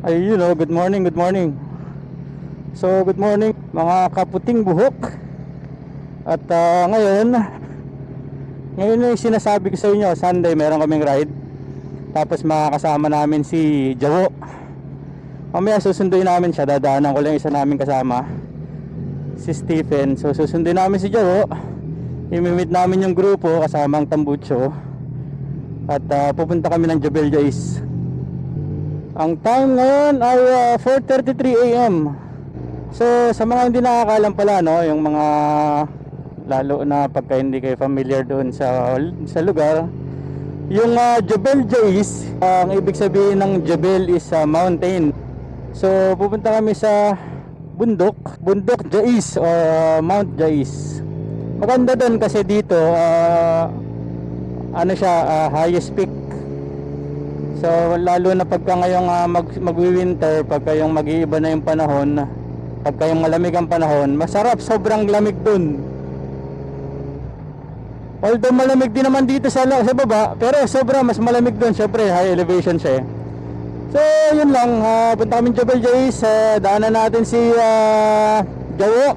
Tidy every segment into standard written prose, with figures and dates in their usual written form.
Ayun o, good morning, good morning. So, good morning mga kaputing buhok. At ngayon yung sinasabi ko sa inyo, Sunday meron kaming ride. Tapos makakasama namin si Jawo. Mamaya susunduin namin siya, dadaanan ko lang isa namin kasama, si Stephen. So susunduin namin si Jawo, imimit namin yung grupo kasama ang Tambucho. At pupunta kami ng Jebel Jais. Ang time ngayon ay 4:33 AM. So sa mga hindi nakakaalam pala, no, yung mga lalo na pagka hindi kayo familiar doon sa lugar, yung Jebel Jais, ang ibig sabihin ng Jebel is mountain. So pupunta kami sa bundok Jais o Mount Jais. Maganda doon kasi dito ano siya, highest peak. So lalo na pagka ngayong magwi-winter, pagka yung mag-iiba na yung panahon, pagka yung malamig ang panahon, masarap, sobrang lamig dun. Although malamig din naman dito sa baba, pero sobra mas malamig dun, syempre high elevation siya eh. So yun lang, punta kami Jebel Jais, daanan natin si Jawo.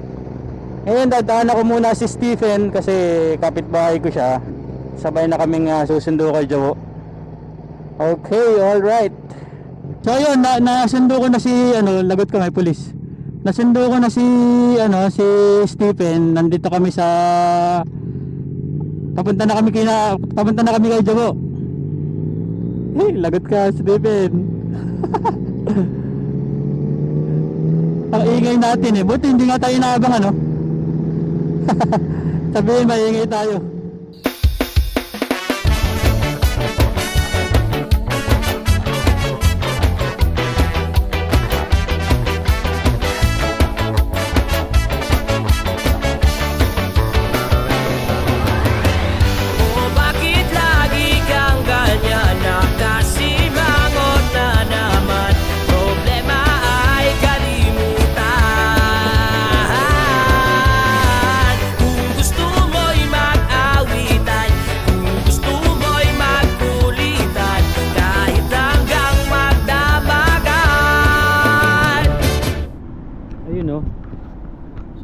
Ngayon dadaanan ko muna si Stephen kasi kapitbahay ko siya. Sabay na kaming susundo kay Jawo. Okay, alright. So ayun, nasundo ko na si lagot ko, may pulis. Nasundo ko na si si Stephen. Nandito kami sa papunta na kami kay Jawo. Hey, lagot ka, Stephen. Ang ingay natin eh. Buti hindi nga tayo naabang sabihin maingay tayo.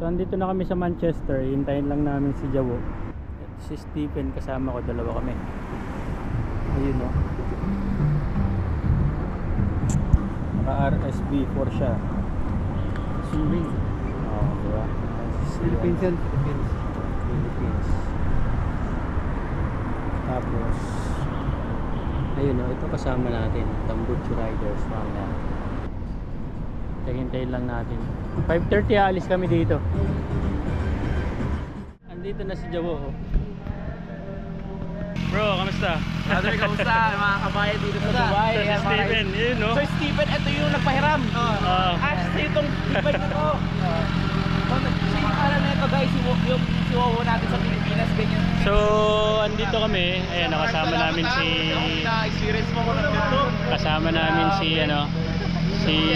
So andito na kami sa Manchester, hintayin lang namin si Jawo. Si Stephen kasama ko, dalawa kami. Ayun o. Naka RSB4 siya. Swimming. Oo, diba? Philippines yan. Philippines. Tapos ayun o, ito kasama natin, Tambucho Riders, mamaya. Hintayin lang natin. 5:30 aalis kami dito. Andito na si Jawo. Bro, kamusta? Brother, kamusta? Mga kabayan dito sa Dubai. Si Stephen, yun no? So Stephen, ito yung nagpahiram. Sa itong bike na to. So yung pala na ito guys, yung siwawo natin sa Pilipinas, ganyan. So, andito kami. Ayan, nakasama namin si... Na-experience mo ko na dito. Kasama namin si si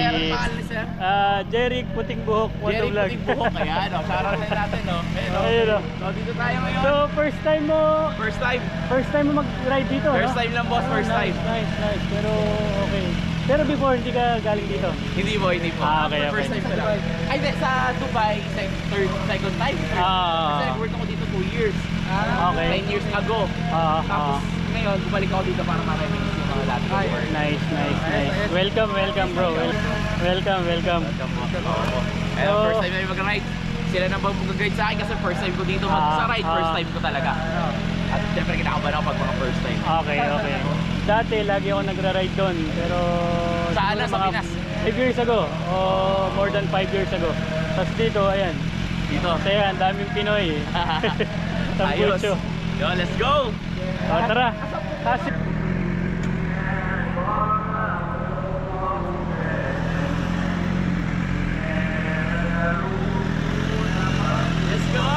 Jeric Puting Buhok Jeric Puting Buhok, ayan o. Shoutout na natin o. Ayun o. So dito tayo ngayon. So, first time mo mag-ride dito, First time lang boss, first time. Nice. Pero, okay. Pero before, hindi ka galing dito? Hindi po. Okay. First time ko lang. Ay, hindi, sa Dubai, second time. Kasi nag-work ako dito 2 years. Okay. 9 years ago. Tapos ngayon, bumalik ako dito para ma-reminisce yung mga Latin work. Nice. Welcome bro. Welcome. First time na mag-ride. Sila nang mag-guide sa akin kasi first time ko dito sa ride. First time ko talaga. At syempre kinakabahan ako pag mga first time. Okay. Dati lagi ako nagra-ride doon, pero saan na sa Pinas? 5 years ago, o more than 5 years ago. Tapos dito, ayan. Dito. Kaya ang daming Pinoy. Ayos. Tambucho. Yo, let's go! Tara. Kasi Let's go!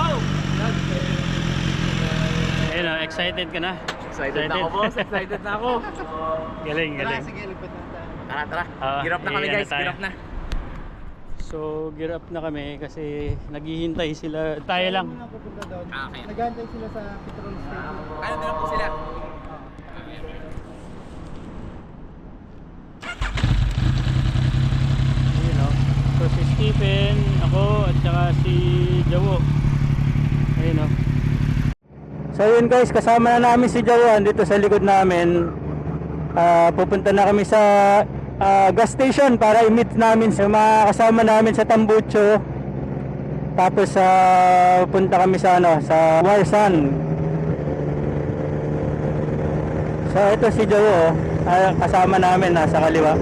ayun o, excited ka na? Excited na ako boss, excited na ako. Galing. Tara. Gear up na kami guys, gear up na. So gear up na kami kasi naghihintay sila, tayo lang. Okay. Nag-aantay sila sa petrol station. Ano na po sila? si Jawo. Ayun o. So yun guys, kasama na namin si Jawo dito sa likod namin. Pupunta na kami sa gas station para i-meet namin sa mga kasama namin sa Tambucho. Tapos punta kami sa sa Warsan. So ito si Jawo, kasama namin nasa kaliwa.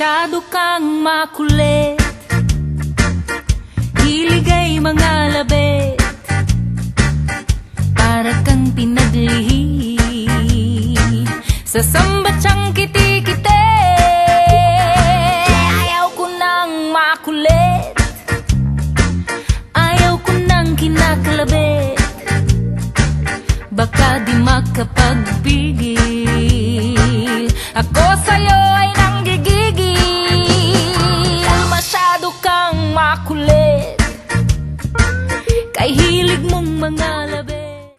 Masyado kang makulit, hilig ay mga labit, para kang pinaglihi sa sambatsang kiti-kiti. Ayaw ko nang makulit, ayaw ko nang kinakalabit, baka di makapagpigil. Ako sa'yo ay nanggigigil, masyado kang makulit, kay hilig mong mga labit.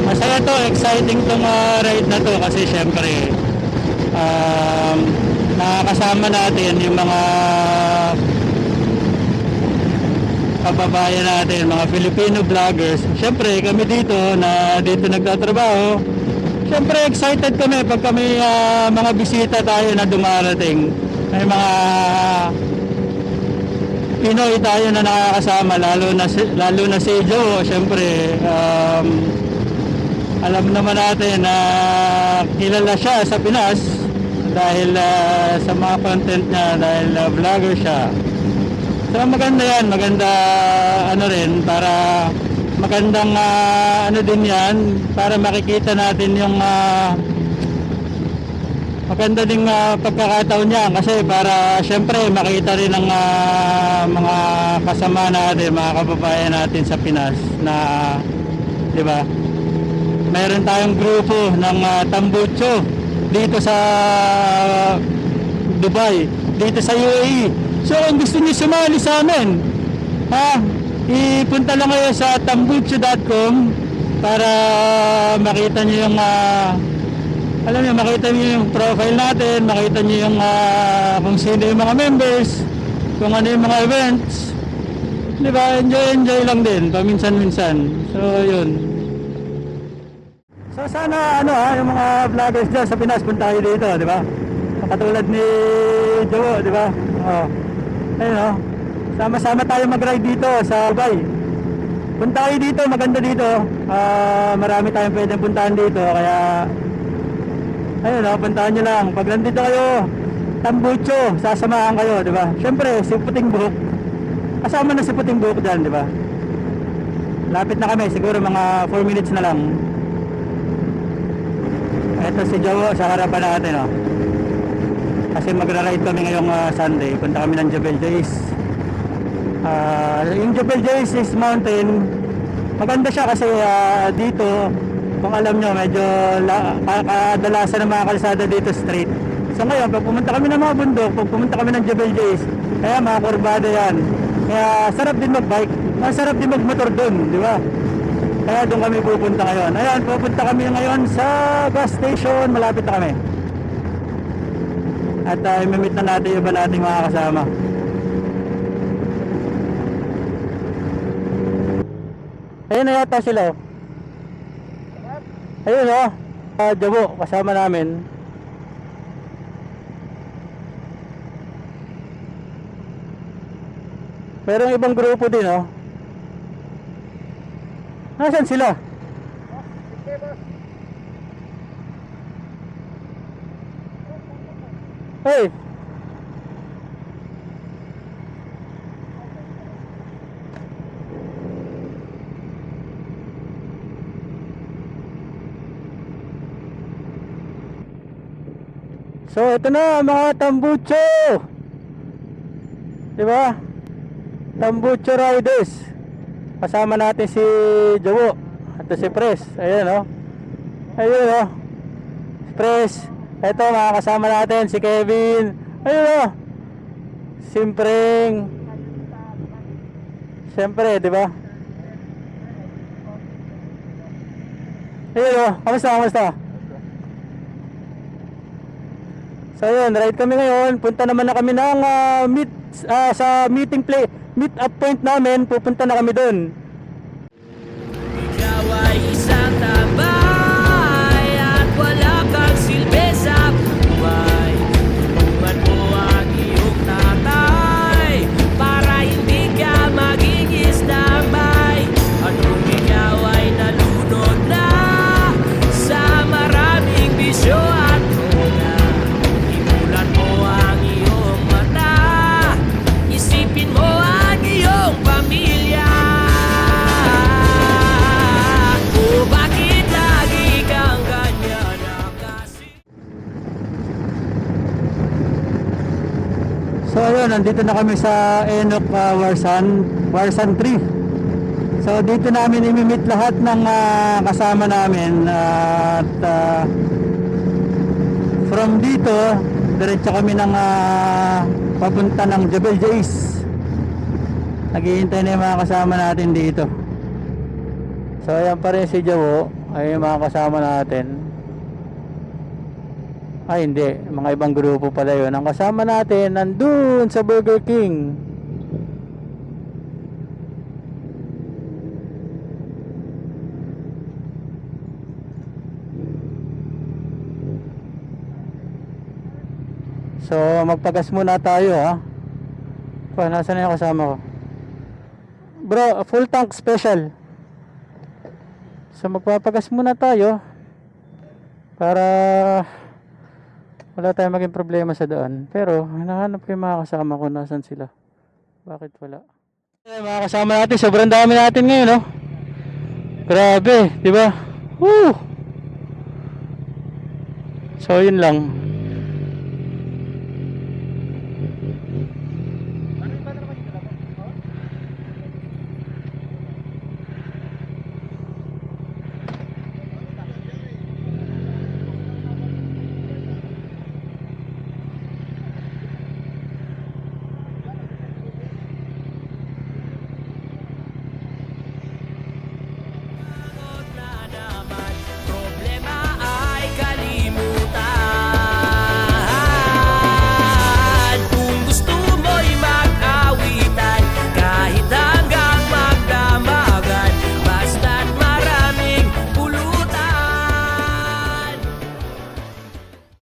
Masaya to, exciting tong ride na to kasi syempre nakakasama natin yung mga kababayan natin, mga Filipino vloggers. Syempre kami dito na dito nagtatrabaho, syempre excited kami pag kami mga bisita tayo na dumarating. May mga Pinoy tayo na nakakasama, lalo na si Joe. Syempre alam naman natin na kilala siya sa Pinas dahil sa mga content niya, dahil vlogger siya. So maganda yan, maganda rin, para magandang din yan, para makikita natin yung maganda ding pagkakataon niya, kasi para syempre makita rin ng mga kasama natin, mga kababayan natin sa Pinas na, di ba? Meron tayong grupo ng Tambucho dito sa Dubai, dito sa UAE. So kung gusto niyo sumali sa amin, ipunta lang kayo sa tambucho.com para makita niyo yung makita niyo yung profile natin, makita niyo yung kung sino yung mga members, kung ano yung mga events. Di ba? Enjoy lang din paminsan-minsan. So yun. So sana yung mga vloggers dyan sa Pinas, punta kayo dito, di ba? Katulad ni Jawo, di ba? Ayun sama-sama tayo mag-ride dito sa Dubai. Punta kayo dito, maganda dito. Marami tayong pwedeng puntahan dito, kaya ayun puntahan nyo lang. Pag nandito kayo, Tambucho, sasamahan kayo, di ba? Syempre, si Puting Buhok. Kasama na si Puting Buhok dyan, di ba? Lapit na kami, siguro mga 4 minutes na lang. Ito si Jawo sa harapan natin, kasi magra-ride kami ngayong Sunday. Punta kami ng Jebel Jais. Yung Jebel Jais is mountain. Maganda siya kasi dito, kung alam nyo, medyo kadalasan ng mga kalsada dito straight. So ngayon, pag pumunta kami ng mga bundok, pag pumunta kami ng Jebel Jais, kaya mga kurbada yan. Kaya sarap din mag-bike, masarap din mag-motor dun, di ba? Kaya doon kami pupunta ngayon. Ayan, pupunta kami ngayon sa gas station, malapit na kami. At imimit na natin yung iba nating mga kasama. Ayun na yata sila. Ayun Jawo, kasama namin. Merong ibang grupo din Nasaan sila? Hey! So ito na mga Tambucho. 'Di ba? Tambucho Riders. Kasama natin si Jowo at si Pres. Ayun oh. Ayun oh. Si Pres. Ito mga kasama natin si Kevin. Ayun oh. Siyempre, di ba? Ayun oh. Kamusta? So yun, ride kami ngayon. Punta naman na kami ng sa meet up point namin. Pupunta na kami doon. Ikaw ay isang tambay at wala kang silbi sa buhay. Tulungan mo ang iyong tatay para hindi ka maging standby. At kung ikaw ay nalunod na sa maraming bisyo at droga, imulan mo ang iyong mata, isipin mo ang iyong pamilya. O bakit lagi kang ganyan kasi? So ayun, nandito na kami sa Enoch Warsan 3. So dito namin imimit lahat ng kasama namin at from dito diretso kami ng papunta ng Jebel Jais. Naghihintay na yung mga kasama natin dito. So ayan pa rin si Jowo, ay yung mga kasama natin. Ay hindi, mga ibang grupo pala yun. Ang kasama natin nandun sa Burger King. So magpagas muna tayo ha. Nasaan na yung kasama ko? Bro, full tank special. So magpapagas muna tayo para wala tayong maging problema sa daan. Pero hinahanap ko yung mga kasama ko, nasan sila? Bakit wala? Mga kasama natin, sobrang dami natin ngayon, no? Grabe, di ba? Woo! So yun lang.